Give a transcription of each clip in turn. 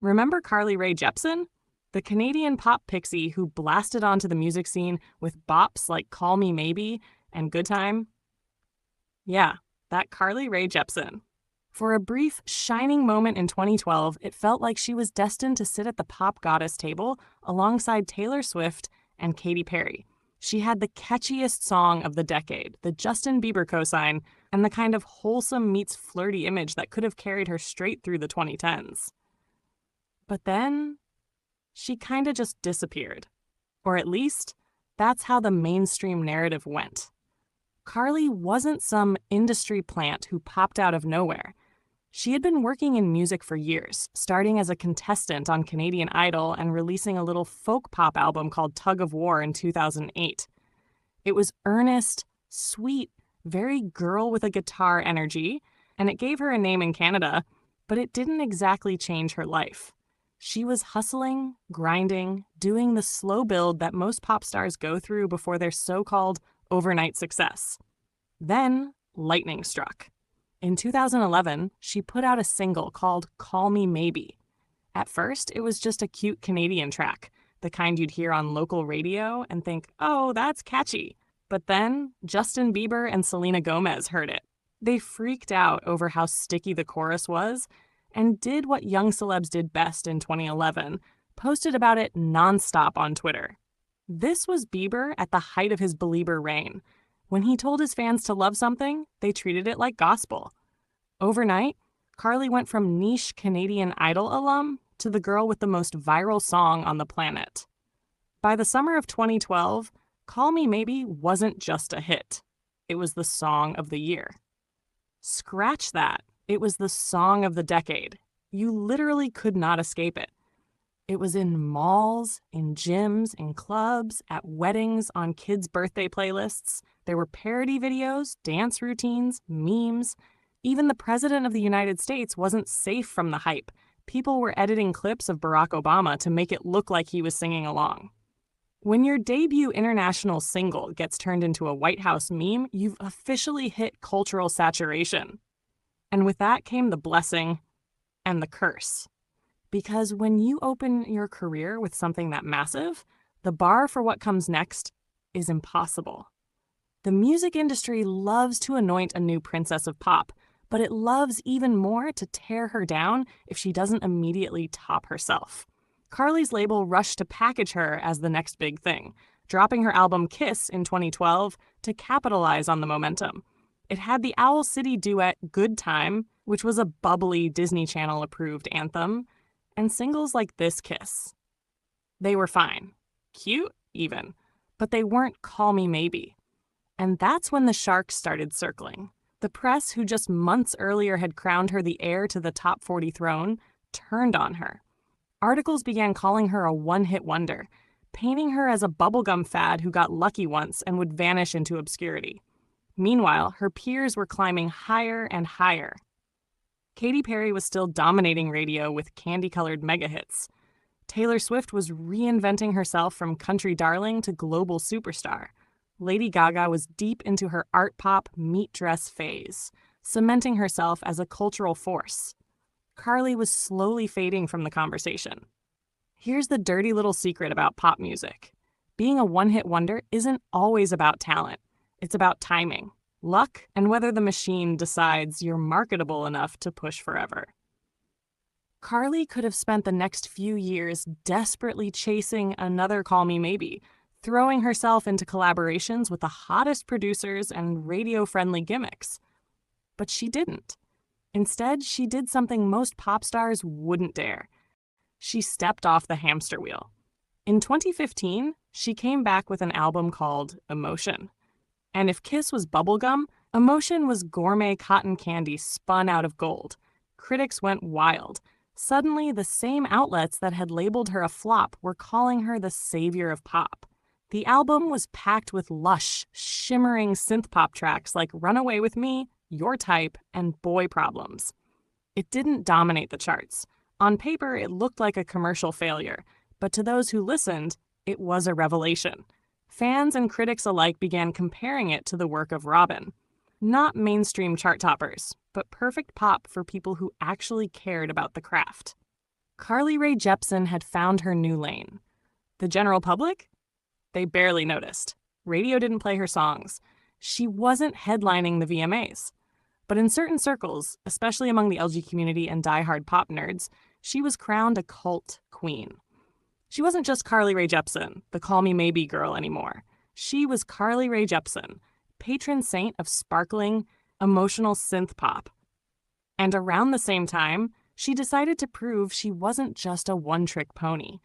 Remember Carly Rae Jepsen? The Canadian pop pixie who blasted onto the music scene with bops like Call Me Maybe and Good Time? Yeah, that Carly Rae Jepsen. For a brief, shining moment in 2012, it felt like she was destined to sit at the pop goddess table alongside Taylor Swift and Katy Perry. She had the catchiest song of the decade, the Justin Bieber cosign, and the kind of wholesome meets flirty image that could have carried her straight through the 2010s. But then, she kinda just disappeared. Or at least, that's how the mainstream narrative went. Carly wasn't some industry plant who popped out of nowhere. She had been working in music for years, starting as a contestant on Canadian Idol and releasing a little folk pop album called Tug of War in 2008. It was earnest, sweet, very girl with a guitar energy, and it gave her a name in Canada, but it didn't exactly change her life. She was hustling, grinding, doing the slow build that most pop stars go through before their so-called overnight success. Then, lightning struck. In 2011, she put out a single called Call Me Maybe. At first, it was just a cute Canadian track, the kind you'd hear on local radio and think, oh, that's catchy. But then, Justin Bieber and Selena Gomez heard it. They freaked out over how sticky the chorus was and did what young celebs did best in 2011, posted about it nonstop on Twitter. This was Bieber at the height of his Belieber reign. When he told his fans to love something, they treated it like gospel. Overnight, Carly went from niche Canadian Idol alum to the girl with the most viral song on the planet. By the summer of 2012, Call Me Maybe wasn't just a hit. It was the song of the year. Scratch that. It was the song of the decade. You literally could not escape it. It was in malls, in gyms, in clubs, at weddings, on kids' birthday playlists. There were parody videos, dance routines, memes. Even the President of the United States wasn't safe from the hype. People were editing clips of Barack Obama to make it look like he was singing along. When your debut international single gets turned into a White House meme, you've officially hit cultural saturation. And with that came the blessing and the curse. Because when you open your career with something that massive, the bar for what comes next is impossible. The music industry loves to anoint a new princess of pop, but it loves even more to tear her down if she doesn't immediately top herself. Carly's label rushed to package her as the next big thing, dropping her album Kiss in 2012 to capitalize on the momentum. It had the Owl City duet Good Time, which was a bubbly Disney Channel-approved anthem, and singles like This Kiss. They were fine. Cute, even. But they weren't Call Me Maybe. And that's when the sharks started circling. The press, who just months earlier had crowned her the heir to the top 40 throne, turned on her. Articles began calling her a one-hit wonder, painting her as a bubblegum fad who got lucky once and would vanish into obscurity. Meanwhile, her peers were climbing higher and higher. Katy Perry was still dominating radio with candy-colored mega hits. Taylor Swift was reinventing herself from country darling to global superstar. Lady Gaga was deep into her art pop meat dress phase, cementing herself as a cultural force. Carly was slowly fading from the conversation. Here's the dirty little secret about pop music. Being a one-hit wonder isn't always about talent. It's about timing, luck, and whether the machine decides you're marketable enough to push forever. Carly could have spent the next few years desperately chasing another Call Me Maybe, throwing herself into collaborations with the hottest producers and radio-friendly gimmicks. But she didn't. Instead, she did something most pop stars wouldn't dare. She stepped off the hamster wheel. In 2015, she came back with an album called Emotion. And if Kiss was bubblegum, Emotion was gourmet cotton candy spun out of gold. Critics went wild. Suddenly, the same outlets that had labeled her a flop were calling her the savior of pop. The album was packed with lush, shimmering synth-pop tracks like Runaway With Me, Your Type, and Boy Problems. It didn't dominate the charts. On paper, it looked like a commercial failure, but to those who listened, it was a revelation. Fans and critics alike began comparing it to the work of Robin. Not mainstream chart toppers, but perfect pop for people who actually cared about the craft. Carly Rae Jepsen had found her new lane. The general public? They barely noticed. Radio didn't play her songs. She wasn't headlining the VMAs. But in certain circles, especially among the LG community and diehard pop nerds, she was crowned a cult queen. She wasn't just Carly Rae Jepsen, the Call Me Maybe girl anymore. She was Carly Rae Jepsen, patron saint of sparkling, emotional synth pop. And around the same time, she decided to prove she wasn't just a one-trick pony.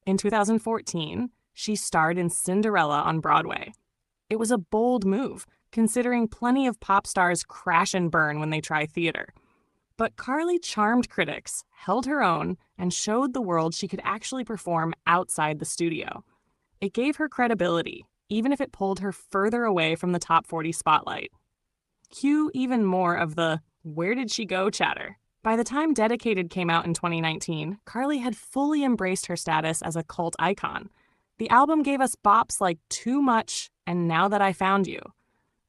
In 2014, she starred in Cinderella on Broadway. It was a bold move, considering plenty of pop stars crash and burn when they try theater. But Carly charmed critics, held her own, and showed the world she could actually perform outside the studio. It gave her credibility, even if it pulled her further away from the top 40 spotlight. Cue even more of the "where did she go" chatter. By the time Dedicated came out in 2019, Carly had fully embraced her status as a cult icon. The album gave us bops like Too Much and Now That I Found You.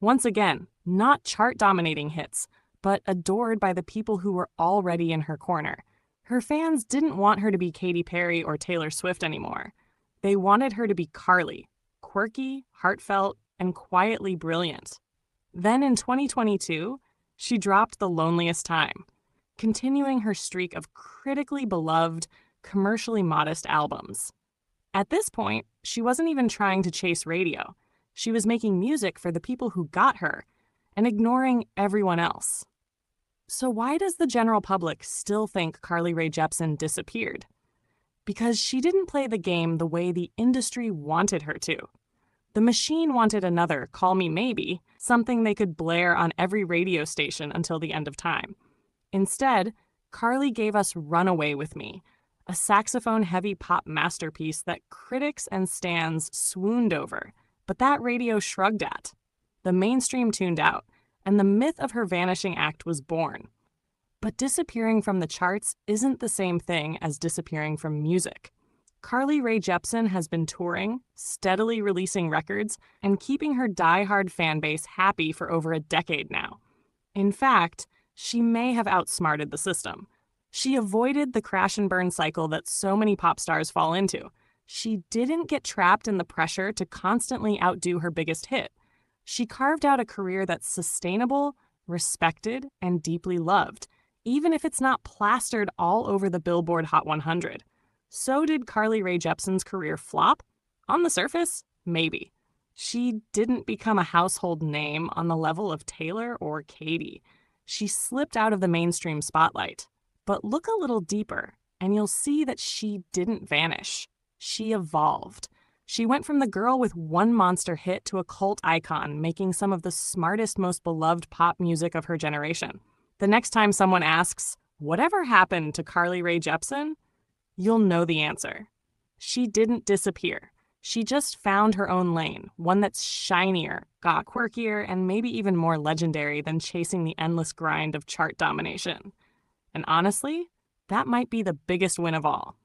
Once again, not chart-dominating hits, but adored by the people who were already in her corner. Her fans didn't want her to be Katy Perry or Taylor Swift anymore. They wanted her to be Carly, quirky, heartfelt, and quietly brilliant. Then in 2022, she dropped The Loneliest Time, continuing her streak of critically beloved, commercially modest albums. At this point, she wasn't even trying to chase radio. She was making music for the people who got her and ignoring everyone else. So why does the general public still think Carly Rae Jepsen disappeared? Because she didn't play the game the way the industry wanted her to. The machine wanted another Call Me Maybe, something they could blare on every radio station until the end of time. Instead, Carly gave us Runaway With Me, a saxophone-heavy pop masterpiece that critics and stans swooned over, but that radio shrugged at. The mainstream tuned out, and the myth of her vanishing act was born. But disappearing from the charts isn't the same thing as disappearing from music. Carly Rae Jepsen has been touring, steadily releasing records, and keeping her diehard fanbase happy for over a decade now. In fact, she may have outsmarted the system. She avoided the crash and burn cycle that so many pop stars fall into. She didn't get trapped in the pressure to constantly outdo her biggest hit. She carved out a career that's sustainable, respected, and deeply loved, even if it's not plastered all over the Billboard Hot 100. So did Carly Rae Jepsen's career flop? On the surface, maybe. She didn't become a household name on the level of Taylor or Katy. She slipped out of the mainstream spotlight. But look a little deeper, and you'll see that she didn't vanish. She evolved. She went from the girl with one monster hit to a cult icon, making some of the smartest, most beloved pop music of her generation. The next time someone asks, "Whatever happened to Carly Rae Jepsen?" you'll know the answer. She didn't disappear. She just found her own lane, one that's shinier, got quirkier, and maybe even more legendary than chasing the endless grind of chart domination. And honestly, that might be the biggest win of all.